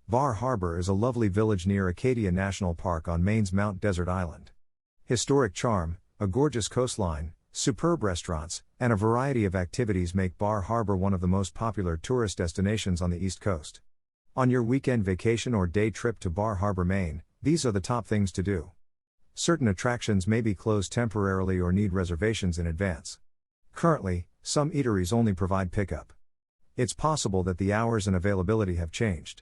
Bar Harbor is a lovely village near Acadia National Park on Maine's Mount Desert Island. Historic charm, a gorgeous coastline, superb restaurants, and a variety of activities make Bar Harbor one of the most popular tourist destinations on the East Coast. On your weekend vacation or day trip to Bar Harbor, Maine, these are the top things to do. Certain attractions may be closed temporarily or need reservations in advance. Currently, some eateries only provide pickup. It's possible that the hours and availability have changed.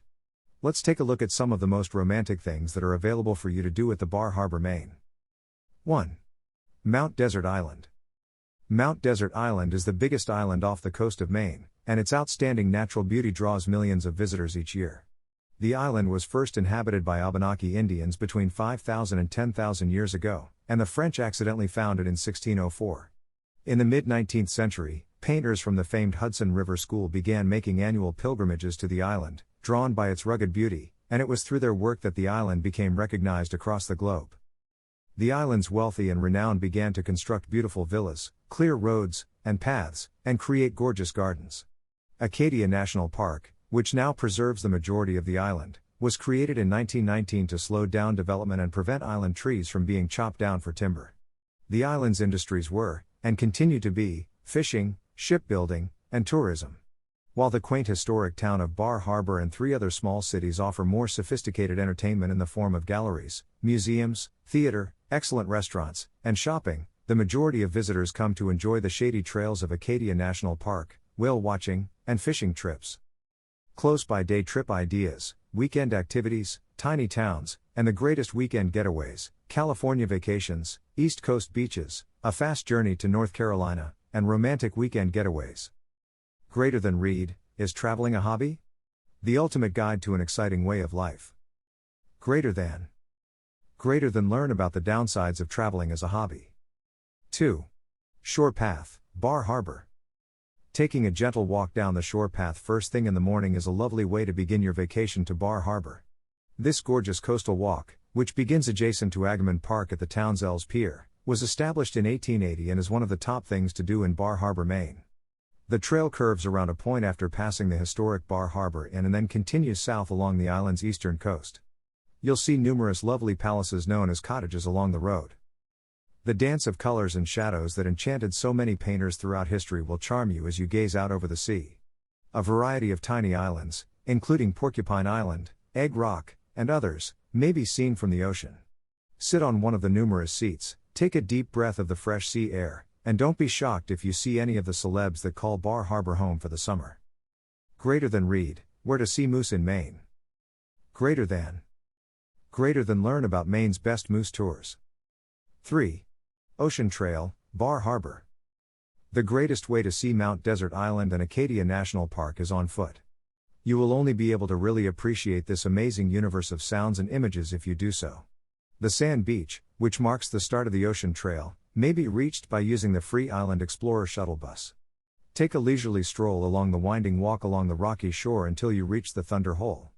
Let's take a look at some of the most romantic things that are available for you to do at the Bar Harbor, Maine. 1. Mount Desert Island. Mount Desert Island is the biggest island off the coast of Maine, and its outstanding natural beauty draws millions of visitors each year. The island was first inhabited by Abenaki Indians between 5,000 and 10,000 years ago, and the French accidentally found it in 1604. In the mid-19th century, painters from the famed Hudson River School began making annual pilgrimages to the island, drawn by its rugged beauty, and it was through their work that the island became recognized across the globe. The island's wealthy and renowned began to construct beautiful villas, clear roads and paths, and create gorgeous gardens. Acadia National Park, which now preserves the majority of the island, was created in 1919 to slow down development and prevent island trees from being chopped down for timber. The island's industries were, and continue to be, fishing, shipbuilding, and tourism. While the quaint historic town of Bar Harbor and 3 other small cities offer more sophisticated entertainment in the form of galleries, museums, theater, excellent restaurants, and shopping, the majority of visitors come to enjoy the shady trails of Acadia National Park, whale watching, and fishing trips. Close by day trip ideas, weekend activities, tiny towns, and the greatest weekend getaways, California vacations, East Coast beaches, a fast journey to North Carolina, and romantic weekend getaways. Greater than read, is traveling a hobby? The ultimate guide to an exciting way of life. Greater than learn about the downsides of traveling as a hobby. 2. Shore Path, Bar Harbor. Taking a gentle walk down the shore path first thing in the morning is a lovely way to begin your vacation to Bar Harbor. This gorgeous coastal walk, which begins adjacent to Agamemnon Park at the town's Ells Pier, was established in 1880 and is one of the top things to do in Bar Harbor, Maine. The trail curves around a point after passing the historic Bar Harbor Inn and then continues south along the island's eastern coast. You'll see numerous lovely palaces known as cottages along the road. The dance of colors and shadows that enchanted so many painters throughout history will charm you as you gaze out over the sea. A variety of tiny islands, including Porcupine Island, Egg Rock, and others, may be seen from the ocean. Sit on one of the numerous seats, take a deep breath of the fresh sea air, and don't be shocked if you see any of the celebs that call Bar Harbor home for the summer. Greater than read, where to see moose in Maine. Greater than learn about Maine's best moose tours. 3. Ocean Trail, Bar Harbor. The greatest way to see Mount Desert Island and Acadia National Park is on foot. You will only be able to really appreciate this amazing universe of sounds and images if you do so. The Sand Beach, which marks the start of the Ocean Trail, may be reached by using the free Island Explorer shuttle bus. Take a leisurely stroll along the winding walk along the rocky shore until you reach the Thunder Hole.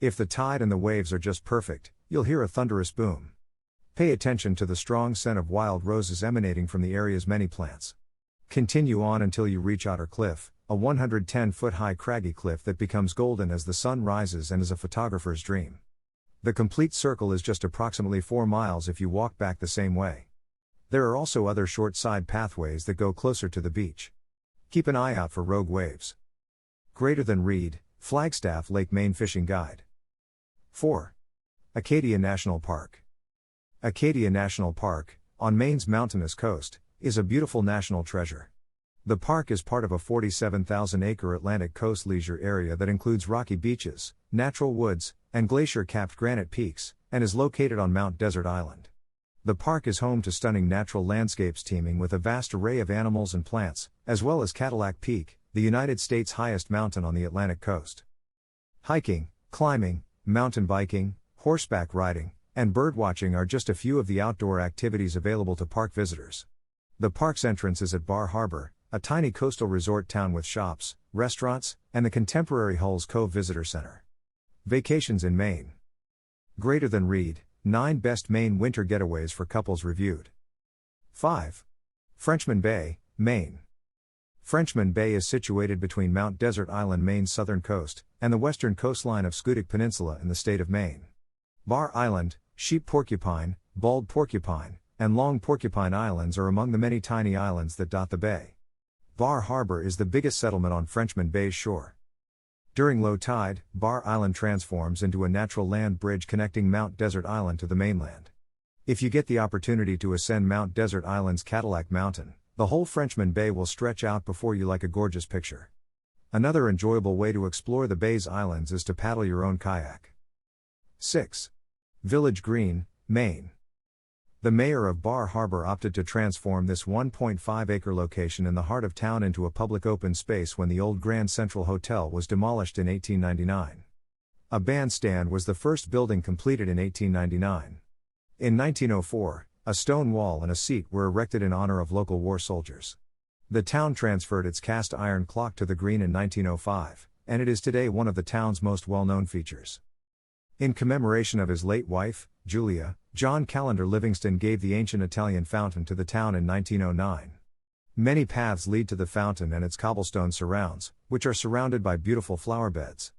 If the tide and the waves are just perfect, you'll hear a thunderous boom. Pay attention to the strong scent of wild roses emanating from the area's many plants. Continue on until you reach Otter Cliff, a 110-foot-high craggy cliff that becomes golden as the sun rises and is a photographer's dream. The complete circle is just approximately 4 miles if you walk back the same way. There are also other short side pathways that go closer to the beach. Keep an eye out for rogue waves. Greater than read, Flagstaff Lake Maine Fishing Guide. 4. Acadia National Park. Acadia National Park, on Maine's mountainous coast, is a beautiful national treasure. The park is part of a 47,000-acre Atlantic coast leisure area that includes rocky beaches, natural woods, and glacier-capped granite peaks, and is located on Mount Desert Island. The park is home to stunning natural landscapes teeming with a vast array of animals and plants, as well as Cadillac Peak, the United States' highest mountain on the Atlantic coast. Hiking, climbing, mountain biking, horseback riding, and birdwatching are just a few of the outdoor activities available to park visitors. The park's entrance is at Bar Harbor, a tiny coastal resort town with shops, restaurants, and the contemporary Hulls Cove Visitor Center. Vacations in Maine. Greater than read, 9 best Maine winter getaways for couples reviewed. 5. Frenchman Bay, Maine. Frenchman Bay is situated between Mount Desert Island, Maine's southern coast, and the western coastline of Schoodic Peninsula in the state of Maine. Bar Island, Sheep Porcupine, Bald Porcupine, and Long Porcupine Islands are among the many tiny islands that dot the bay. Bar Harbor is the biggest settlement on Frenchman Bay's shore. During low tide, Bar Island transforms into a natural land bridge connecting Mount Desert Island to the mainland. If you get the opportunity to ascend Mount Desert Island's Cadillac Mountain, the whole Frenchman Bay will stretch out before you like a gorgeous picture. Another enjoyable way to explore the bay's islands is to paddle your own kayak. 6. Village Green, Maine. The mayor of Bar Harbor opted to transform this 1.5-acre location in the heart of town into a public open space when the old Grand Central Hotel was demolished in 1899. A bandstand was the first building completed in 1899. In 1904, a stone wall and a seat were erected in honor of local war soldiers. The town transferred its cast iron clock to the green in 1905, and it is today one of the town's most well-known features. In commemoration of his late wife, Julia, John Calendar Livingston gave the ancient Italian fountain to the town in 1909. Many paths lead to the fountain and its cobblestone surrounds, which are surrounded by beautiful flower beds.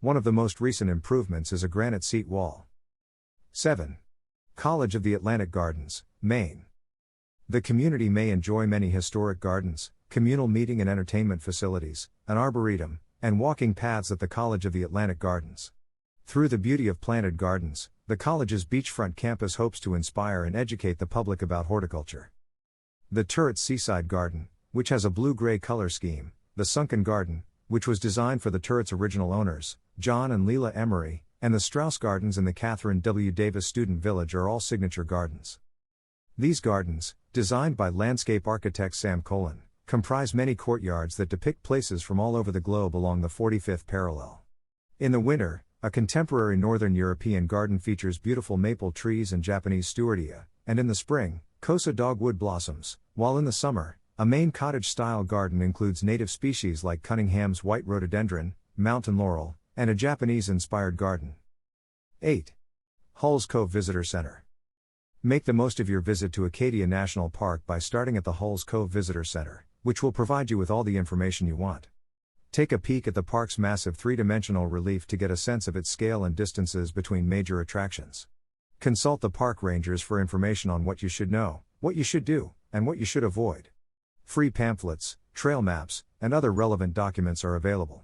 One of the most recent improvements is a granite seat wall. 7. College of the Atlantic Gardens, Maine. The community may enjoy many historic gardens, communal meeting and entertainment facilities, an arboretum, and walking paths at the College of the Atlantic Gardens. Through the beauty of planted gardens, the college's beachfront campus hopes to inspire and educate the public about horticulture. The Turret's Seaside Garden, which has a blue-gray color scheme, the Sunken Garden, which was designed for the Turret's original owners, John and Leila Emery, and the Strauss Gardens in the Catherine W. Davis Student Village are all signature gardens. These gardens, designed by landscape architect Sam Colin, comprise many courtyards that depict places from all over the globe along the 45th parallel. In the winter, a contemporary Northern European garden features beautiful maple trees and Japanese stewardia, and in the spring, Kosa dogwood blossoms, while in the summer, a Maine cottage-style garden includes native species like Cunningham's white rhododendron, mountain laurel, and a Japanese-inspired garden. 8. Hulls Cove Visitor Center. Make the most of your visit to Acadia National Park by starting at the Hulls Cove Visitor Center, which will provide you with all the information you want. Take a peek at the park's massive three-dimensional relief to get a sense of its scale and distances between major attractions. Consult the park rangers for information on what you should know, what you should do, and what you should avoid. Free pamphlets, trail maps, and other relevant documents are available.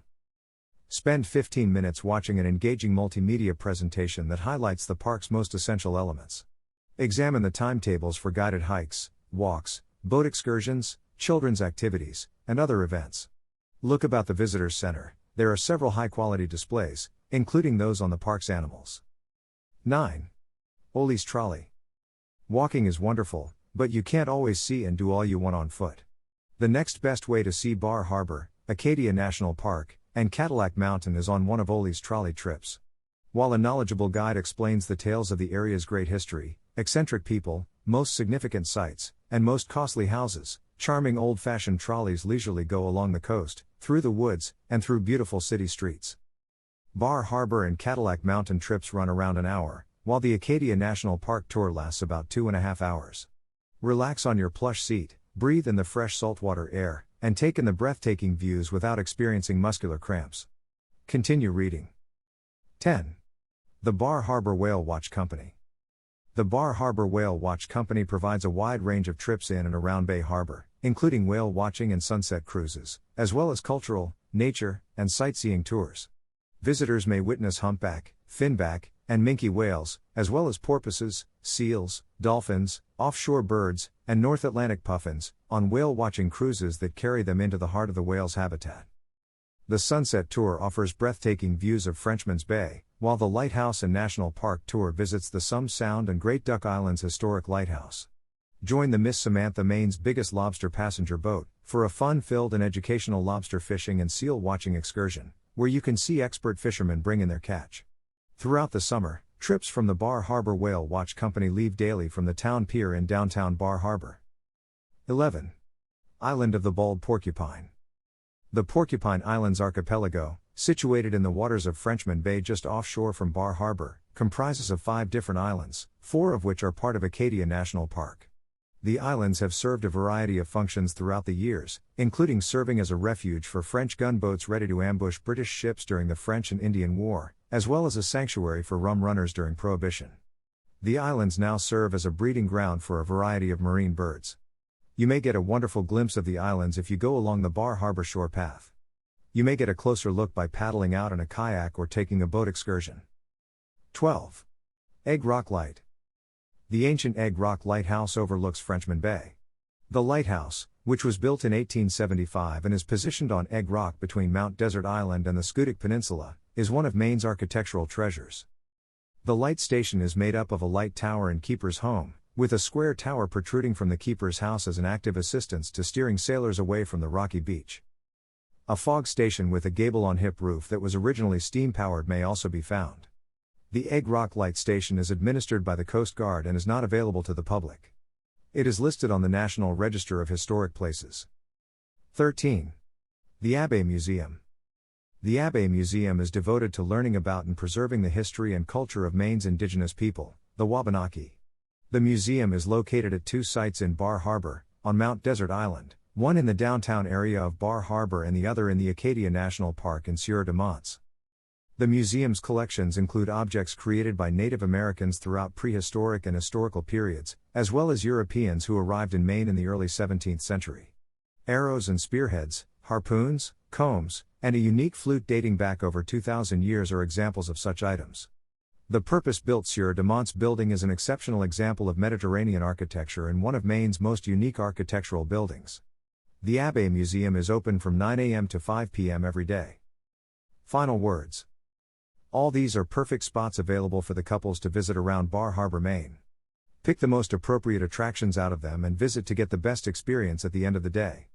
Spend 15 minutes watching an engaging multimedia presentation that highlights the park's most essential elements. Examine the timetables for guided hikes, walks, boat excursions, children's activities, and other events. Look about the Visitors Center. There are several high-quality displays, including those on the park's animals. 9. Ollie's Trolley. Walking is wonderful, but you can't always see and do all you want on foot. The next best way to see Bar Harbor, Acadia National Park, and Cadillac Mountain is on one of Ollie's trolley trips. While a knowledgeable guide explains the tales of the area's great history, eccentric people, most significant sights, and most costly houses, charming old-fashioned trolleys leisurely go along the coast, through the woods, and through beautiful city streets. Bar Harbor and Cadillac Mountain trips run around an hour, while the Acadia National Park tour lasts about 2.5 hours. Relax on your plush seat, breathe in the fresh saltwater air, and take in the breathtaking views without experiencing muscular cramps. Continue reading. 10. The Bar Harbor Whale Watch Company. The Bar Harbor Whale Watch Company provides a wide range of trips in and around Bay Harbor, including whale watching and sunset cruises, as well as cultural, nature, and sightseeing tours. Visitors may witness humpback, finback, and minke whales, as well as porpoises, seals, dolphins, offshore birds, and North Atlantic puffins, on whale-watching cruises that carry them into the heart of the whale's habitat. The Sunset Tour offers breathtaking views of Frenchman's Bay, while the Lighthouse and National Park Tour visits the Somme Sound and Great Duck Island's historic lighthouse. Join the Miss Samantha, Maine's biggest lobster passenger boat, for a fun-filled and educational lobster fishing and seal watching excursion, where you can see expert fishermen bring in their catch. Throughout the summer, trips from the Bar Harbor Whale Watch Company leave daily from the town pier in downtown Bar Harbor. 11. Island of the Bald Porcupine. The Porcupine Islands archipelago, situated in the waters of Frenchman Bay just offshore from Bar Harbor, comprises of 5 different islands, 4 of which are part of Acadia National Park. The islands have served a variety of functions throughout the years, including serving as a refuge for French gunboats ready to ambush British ships during the French and Indian War, as well as a sanctuary for rum runners during Prohibition. The islands now serve as a breeding ground for a variety of marine birds. You may get a wonderful glimpse of the islands if you go along the Bar Harbor shore path. You may get a closer look by paddling out in a kayak or taking a boat excursion. 12. Egg Rock Light. The ancient Egg Rock Lighthouse overlooks Frenchman Bay. The lighthouse, which was built in 1875 and is positioned on Egg Rock between Mount Desert Island and the Schoodic Peninsula, is one of Maine's architectural treasures. The light station is made up of a light tower and keeper's home, with a square tower protruding from the keeper's house as an active assistance to steering sailors away from the rocky beach. A fog station with a gable-on-hip roof that was originally steam-powered may also be found. The Egg Rock Light Station is administered by the Coast Guard and is not available to the public. It is listed on the National Register of Historic Places. 13. The Abbey Museum. The Abbey Museum is devoted to learning about and preserving the history and culture of Maine's indigenous people, the Wabanaki. The museum is located at two sites in Bar Harbor, on Mount Desert Island, one in the downtown area of Bar Harbor and the other in the Acadia National Park in Sieur de Monts. The museum's collections include objects created by Native Americans throughout prehistoric and historical periods, as well as Europeans who arrived in Maine in the early 17th century. Arrows and spearheads, harpoons, combs, and a unique flute dating back over 2,000 years are examples of such items. The purpose-built Sieur de Monts building is an exceptional example of Mediterranean architecture and one of Maine's most unique architectural buildings. The Abbey Museum is open from 9 a.m. to 5 p.m. every day. Final words. All these are perfect spots available for the couples to visit around Bar Harbor, Maine. Pick the most appropriate attractions out of them and visit to get the best experience at the end of the day.